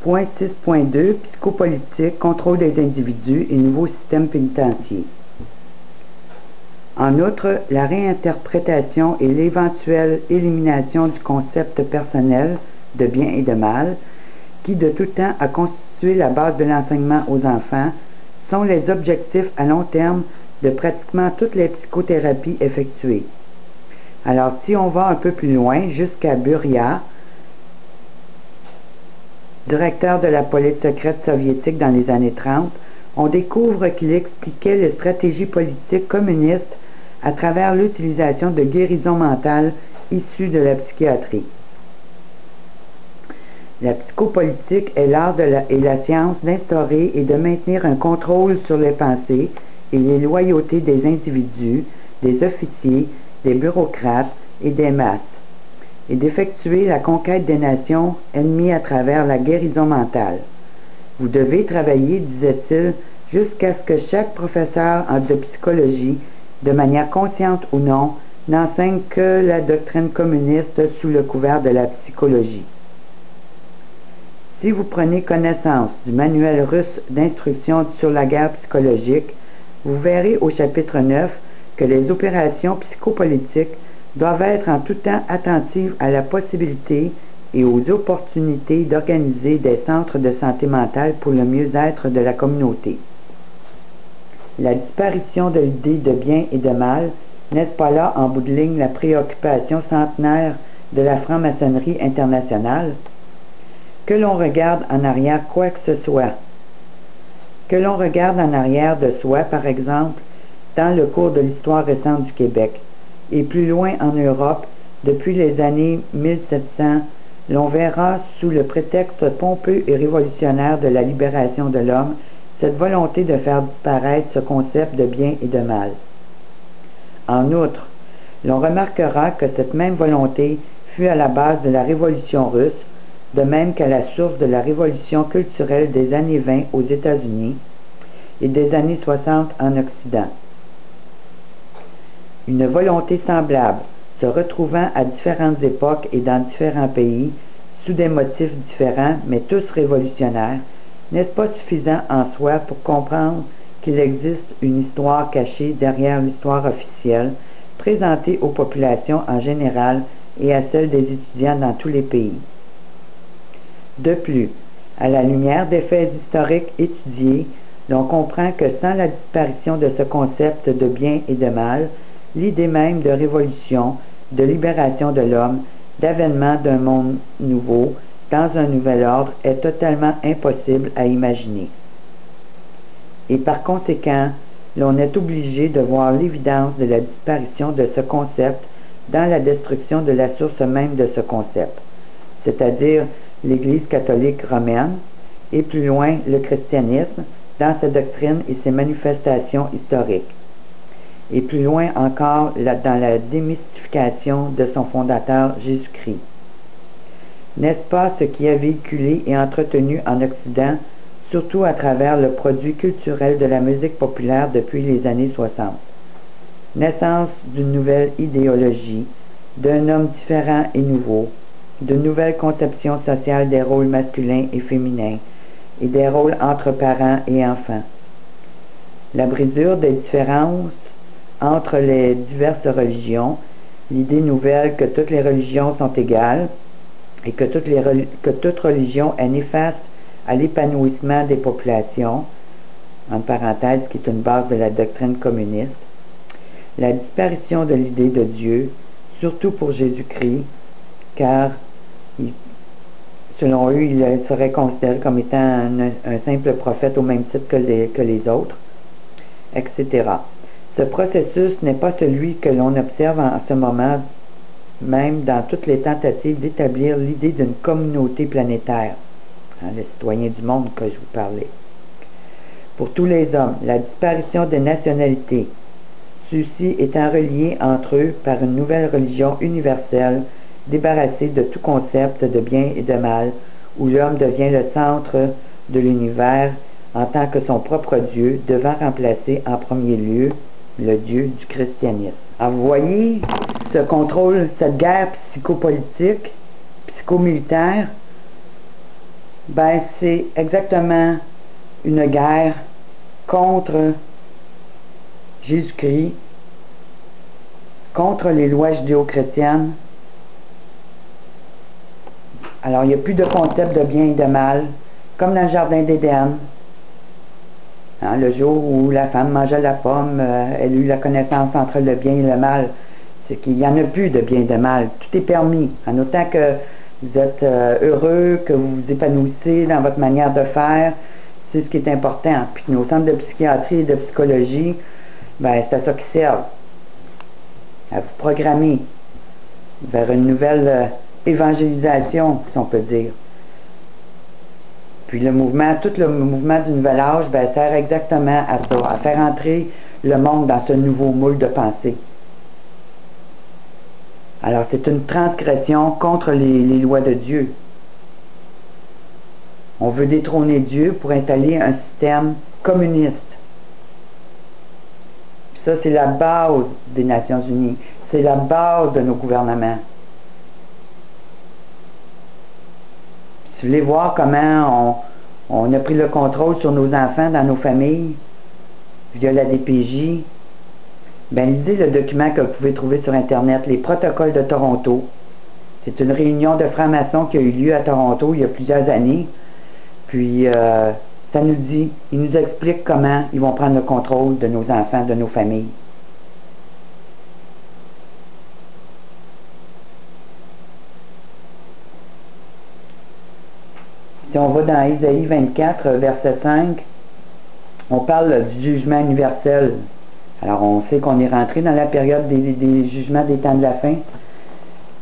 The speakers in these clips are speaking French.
Point 6.2 Psychopolitique, contrôle des individus et nouveau système pénitentiaire. En outre, la réinterprétation et l'éventuelle élimination du concept personnel de bien et de mal, qui de tout temps a constitué la base de l'enseignement aux enfants, sont les objectifs à long terme de pratiquement toutes les psychothérapies effectuées. Alors, si on va un peu plus loin, jusqu'à Buria, directeur de la police secrète soviétique dans les années 30, on découvre qu'il expliquait les stratégies politiques communistes à travers l'utilisation de guérisons mentales issues de la psychiatrie. La psychopolitique est l'art et la science d'instaurer et de maintenir un contrôle sur les pensées et les loyautés des individus, des officiers, des bureaucrates et des masses, et d'effectuer la conquête des nations ennemies à travers la guérison mentale. Vous devez travailler, disait-il, jusqu'à ce que chaque professeur de psychologie, de manière consciente ou non, n'enseigne que la doctrine communiste sous le couvert de la psychologie. Si vous prenez connaissance du manuel russe d'instruction sur la guerre psychologique, vous verrez au chapitre 9 que les opérations psychopolitiques doivent être en tout temps attentives à la possibilité et aux opportunités d'organiser des centres de santé mentale pour le mieux-être de la communauté. La disparition de l'idée de bien et de mal, n'est-ce pas là en bout de ligne la préoccupation centenaire de la franc-maçonnerie internationale? Que l'on regarde en arrière quoi que ce soit. Que l'on regarde en arrière de soi, par exemple, dans le cours de l'histoire récente du Québec, et plus loin en Europe, depuis les années 1700, l'on verra, sous le prétexte pompeux et révolutionnaire de la libération de l'homme, cette volonté de faire disparaître ce concept de bien et de mal. En outre, l'on remarquera que cette même volonté fut à la base de la Révolution russe, de même qu'à la source de la révolution culturelle des années 20 aux États-Unis et des années 60 en Occident. Une volonté semblable, se retrouvant à différentes époques et dans différents pays, sous des motifs différents, mais tous révolutionnaires, n'est-ce pas suffisant en soi pour comprendre qu'il existe une histoire cachée derrière l'histoire officielle, présentée aux populations en général et à celles des étudiants dans tous les pays? De plus, à la lumière des faits historiques étudiés, l'on comprend que sans la disparition de ce concept de bien et de mal, l'idée même de révolution, de libération de l'homme, d'avènement d'un monde nouveau, dans un nouvel ordre, est totalement impossible à imaginer. Et par conséquent, l'on est obligé de voir l'évidence de la disparition de ce concept dans la destruction de la source même de ce concept, c'est-à-dire l'Église catholique romaine, et plus loin le christianisme, dans sa doctrine et ses manifestations historiques, et plus loin encore dans la démystification de son fondateur Jésus-Christ. N'est-ce pas ce qui a véhiculé et entretenu en Occident, surtout à travers le produit culturel de la musique populaire depuis les années 60? Naissance d'une nouvelle idéologie, d'un homme différent et nouveau, de nouvelles conceptions sociales des rôles masculins et féminins, et des rôles entre parents et enfants. La brisure des différences entre les diverses religions, l'idée nouvelle que toutes les religions sont égales, et que toute religion est néfaste à l'épanouissement des populations, en parenthèse qui est une base de la doctrine communiste, la disparition de l'idée de Dieu, surtout pour Jésus-Christ, car selon eux, il serait considéré comme étant un simple prophète au même titre que les autres, etc. Ce processus n'est pas celui que l'on observe en ce moment, même dans toutes les tentatives d'établir l'idée d'une communauté planétaire, les citoyens du monde que je vous parlais. Pour tous les hommes, la disparition des nationalités, ceux-ci étant reliés entre eux par une nouvelle religion universelle, débarrassée de tout concept de bien et de mal, où l'homme devient le centre de l'univers en tant que son propre Dieu, devant remplacer en premier lieu le Dieu du christianisme. Alors vous voyez, ce contrôle, cette guerre psychopolitique, psychomilitaire, Ben, c'est exactement une guerre contre Jésus-Christ, contre les lois judéo-chrétiennes. Alors, il n'y a plus de concept de bien et de mal, comme dans le jardin d'Éden. Hein, le jour où la femme mangeait la pomme, elle eut la connaissance entre le bien et le mal. C'est qu'il n'y en a plus de bien et de mal. Tout est permis. En autant que vous êtes heureux, que vous vous épanouissez dans votre manière de faire, c'est ce qui est important. Puis nos centres de psychiatrie et de psychologie, ben, c'est à ça qu'ils servent. À vous programmer vers une nouvelle évangélisation, si on peut dire. Puis le mouvement, tout le mouvement du nouvel âge, ben, sert exactement à ça, à faire entrer le monde dans ce nouveau moule de pensée. Alors c'est une transgression contre les lois de Dieu. On veut détrôner Dieu pour installer un système communiste. Puis ça, c'est la base des Nations Unies. C'est la base de nos gouvernements. Si vous voulez voir comment on a pris le contrôle sur nos enfants dans nos familles, via la DPJ, ben lisez le document que vous pouvez trouver sur Internet, les protocoles de Toronto. C'est une réunion de francs-maçons qui a eu lieu à Toronto il y a plusieurs années. Puis, ça nous dit, ils nous expliquent comment ils vont prendre le contrôle de nos enfants, de nos familles. Si on va dans Isaïe 24, verset 5, on parle du jugement universel. Alors, on sait qu'on est rentré dans la période des jugements des temps de la fin.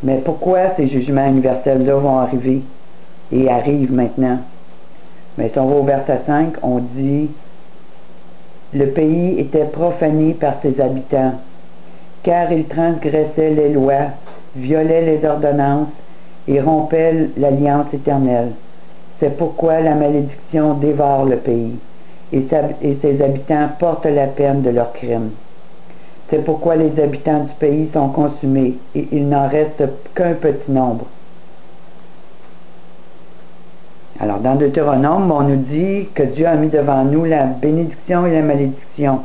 Mais pourquoi ces jugements universels-là vont arriver et arrivent maintenant? Mais si on va au verset 5, on dit « Le pays était profané par ses habitants, car ils transgressaient les lois, violaient les ordonnances et rompaient l'alliance éternelle. C'est pourquoi la malédiction dévore le pays, et ses habitants portent la peine de leurs crimes. C'est pourquoi les habitants du pays sont consumés, et il n'en reste qu'un petit nombre. » Alors, dans Deutéronome, on nous dit que Dieu a mis devant nous la bénédiction et la malédiction.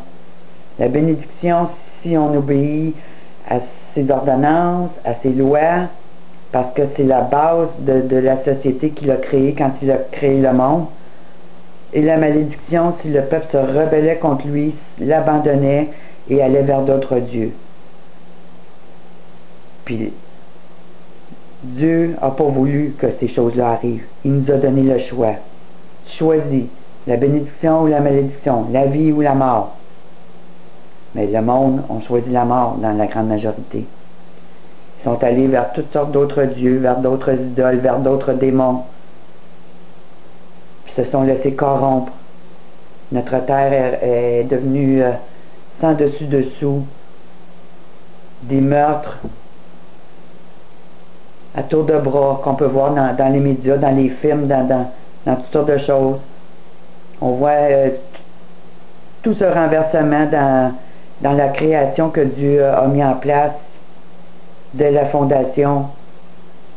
La bénédiction, si on obéit à ses ordonnances, à ses lois, parce que c'est la base de la société qu'il a créée quand il a créé le monde. Et la malédiction, si le peuple se rebellait contre lui, l'abandonnait et allait vers d'autres dieux. Puis, Dieu n'a pas voulu que ces choses-là arrivent. Il nous a donné le choix. Choisis la bénédiction ou la malédiction, la vie ou la mort. Mais le monde, on choisit la mort dans la grande majorité. Ils sont allés vers toutes sortes d'autres dieux, vers d'autres idoles, vers d'autres démons. Puis se sont laissés corrompre. Notre terre est devenue sans dessus-dessous, des meurtres à tour de bras qu'on peut voir dans les médias, dans les films, dans toutes sortes de choses. On voit tout ce renversement dans la création que Dieu a mis en place dès la fondation.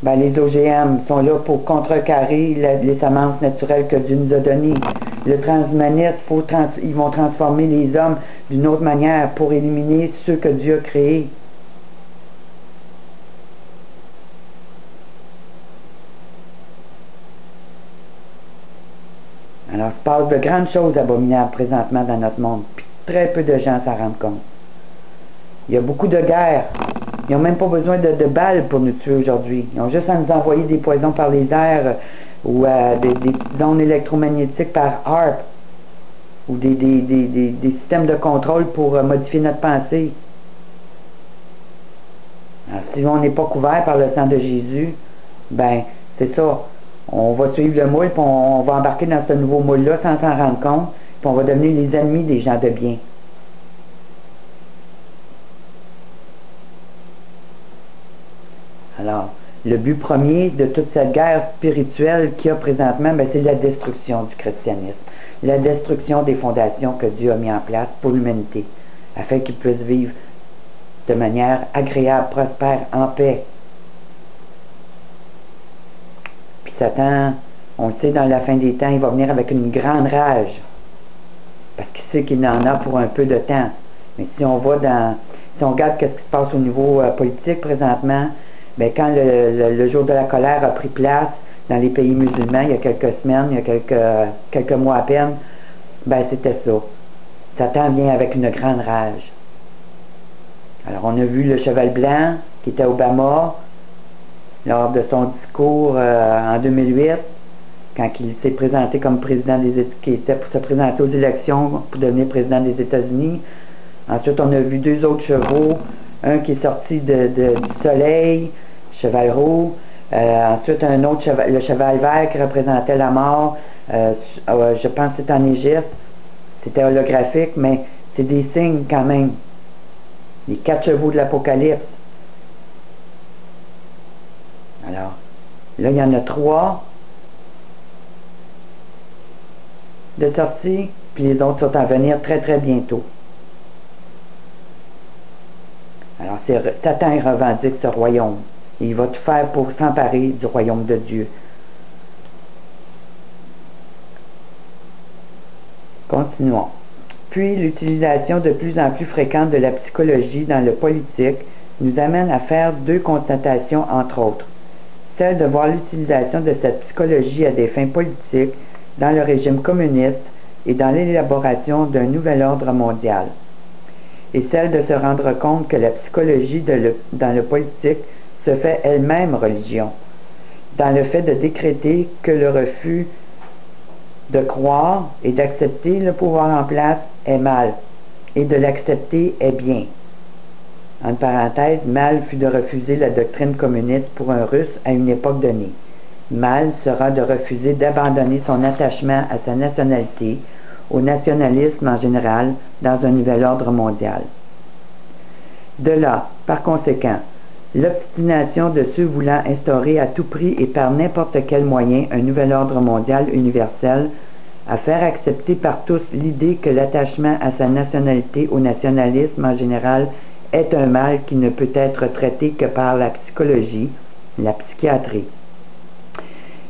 Ben, les OGM sont là pour contrecarrer les semences naturelles que Dieu nous a données. Le transhumanisme, ils vont transformer les hommes d'une autre manière pour éliminer ceux que Dieu a créés. Alors, il se passe de grandes choses abominables présentement dans notre monde, puis très peu de gens s'en rendent compte. Il y a beaucoup de guerres. Ils n'ont même pas besoin de balles pour nous tuer aujourd'hui. Ils ont juste à nous envoyer des poisons par les airs ou des ondes électromagnétiques par HAARP ou des systèmes de contrôle pour modifier notre pensée. Alors, si on n'est pas couvert par le sang de Jésus, ben, c'est ça. On va suivre le moule, puis on va embarquer dans ce nouveau moule-là sans s'en rendre compte, puis on va devenir les ennemis des gens de bien. Alors, le but premier de toute cette guerre spirituelle qu'il y a présentement, ben, c'est la destruction du christianisme, la destruction des fondations que Dieu a mis en place pour l'humanité, afin qu'ils puissent vivre de manière agréable, prospère, en paix. Puis Satan On le sait, dans la fin des temps, il va venir avec une grande rage. Parce qu'il sait qu'il en a pour un peu de temps. Mais si on regarde ce qui se passe au niveau politique présentement, bien, quand le jour de la colère a pris place dans les pays musulmans, il y a quelques semaines, il y a quelques mois à peine, ben c'était ça. Satan vient avec une grande rage. Alors on a vu le cheval blanc, qui était Obama, lors de son discours en 2008, quand il s'est présenté comme président qui était pour se présenter aux élections pour devenir président des États-Unis. Ensuite, on a vu deux autres chevaux, un qui est sorti du soleil, cheval roux, ensuite un autre cheval, le cheval vert qui représentait la mort, je pense que c'était en Égypte, c'était holographique, mais c'est des signes quand même. Les 4 chevaux de l'Apocalypse. Alors, là, il y en a 3 de sortie, puis les autres sont à venir très très bientôt. Alors, Satan il revendique ce royaume. Il va tout faire pour s'emparer du royaume de Dieu. Continuons. Puis, l'utilisation de plus en plus fréquente de la psychologie dans le politique nous amène à faire 2 constatations entre autres. Celle de voir l'utilisation de cette psychologie à des fins politiques dans le régime communiste et dans l'élaboration d'un nouvel ordre mondial. Et celle de se rendre compte que la psychologie dans le politique se fait elle-même religion, dans le fait de décréter que le refus de croire et d'accepter le pouvoir en place est mal, et de l'accepter est bien. En parenthèse, mal fut de refuser la doctrine communiste pour un Russe à une époque donnée. Mal sera de refuser d'abandonner son attachement à sa nationalité, au nationalisme en général, dans un nouvel ordre mondial. De là, par conséquent, l'obstination de ceux voulant instaurer à tout prix et par n'importe quel moyen un nouvel ordre mondial universel, à faire accepter par tous l'idée que l'attachement à sa nationalité, au nationalisme en général, est un mal qui ne peut être traité que par la psychologie, la psychiatrie.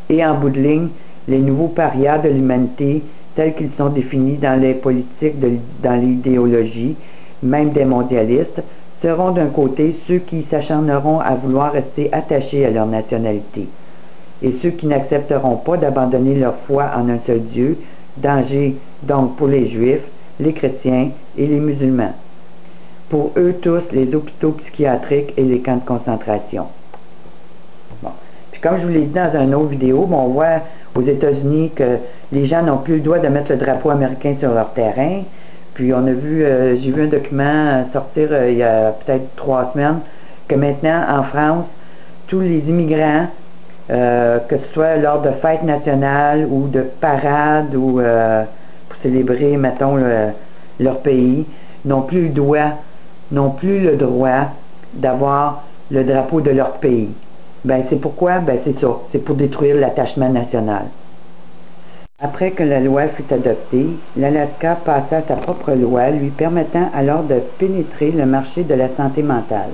Et en bout de ligne, les nouveaux parias de l'humanité, tels qu'ils sont définis dans les politiques, dans l'idéologie, même des mondialistes, seront d'un côté ceux qui s'acharneront à vouloir rester attachés à leur nationalité, et ceux qui n'accepteront pas d'abandonner leur foi en un seul Dieu, danger donc pour les Juifs, les chrétiens et les musulmans. Pour eux tous, les hôpitaux psychiatriques et les camps de concentration. Bon. Puis comme je vous l'ai dit dans une autre vidéo, on voit aux États-Unis que les gens n'ont plus le droit de mettre le drapeau américain sur leur terrain. Puis on a vu, j'ai vu un document sortir il y a peut-être 3 semaines, que maintenant en France, tous les immigrants, que ce soit lors de fêtes nationales ou de parades ou pour célébrer, mettons, leur pays, n'ont plus le droit d'avoir le drapeau de leur pays. Ben c'est pourquoi? Ben c'est ça, c'est pour détruire l'attachement national. Après que la loi fut adoptée, l'Alaska passa sa propre loi lui permettant alors de pénétrer le marché de la santé mentale.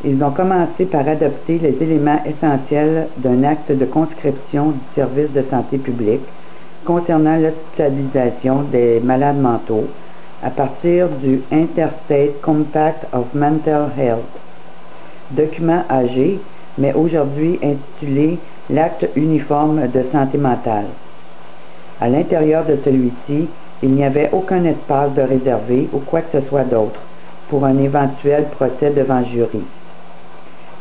Ils ont commencé par adopter les éléments essentiels d'un acte de conscription du service de santé publique concernant l'hospitalisation des malades mentaux à partir du Interstate Compact of Mental Health, document âgé, mais aujourd'hui intitulé l'Acte uniforme de santé mentale. À l'intérieur de celui-ci, il n'y avait aucun espace de réservé ou quoi que ce soit d'autre pour un éventuel procès devant jury.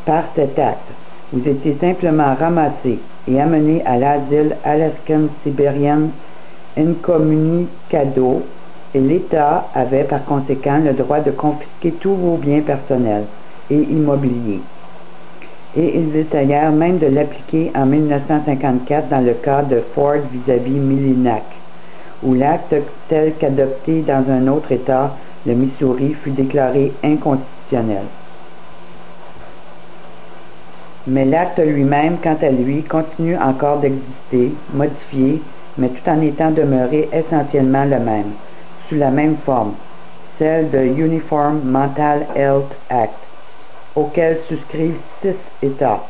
Par cet acte, vous étiez simplement ramassé et amené à l'asile Alaskan Siberian Incommunicado et l'État avait par conséquent le droit de confisquer tous vos biens personnels et immobiliers. Et ils essayèrent même de l'appliquer en 1954 dans le cas de Ford vis-à-vis Millinac, où l'acte tel qu'adopté dans un autre État, le Missouri, fut déclaré inconstitutionnel. Mais l'acte lui-même, quant à lui, continue encore d'exister, modifié, mais tout en étant demeuré essentiellement le même, sous la même forme, celle de Uniform Mental Health Act, auquel souscrivent 6 États.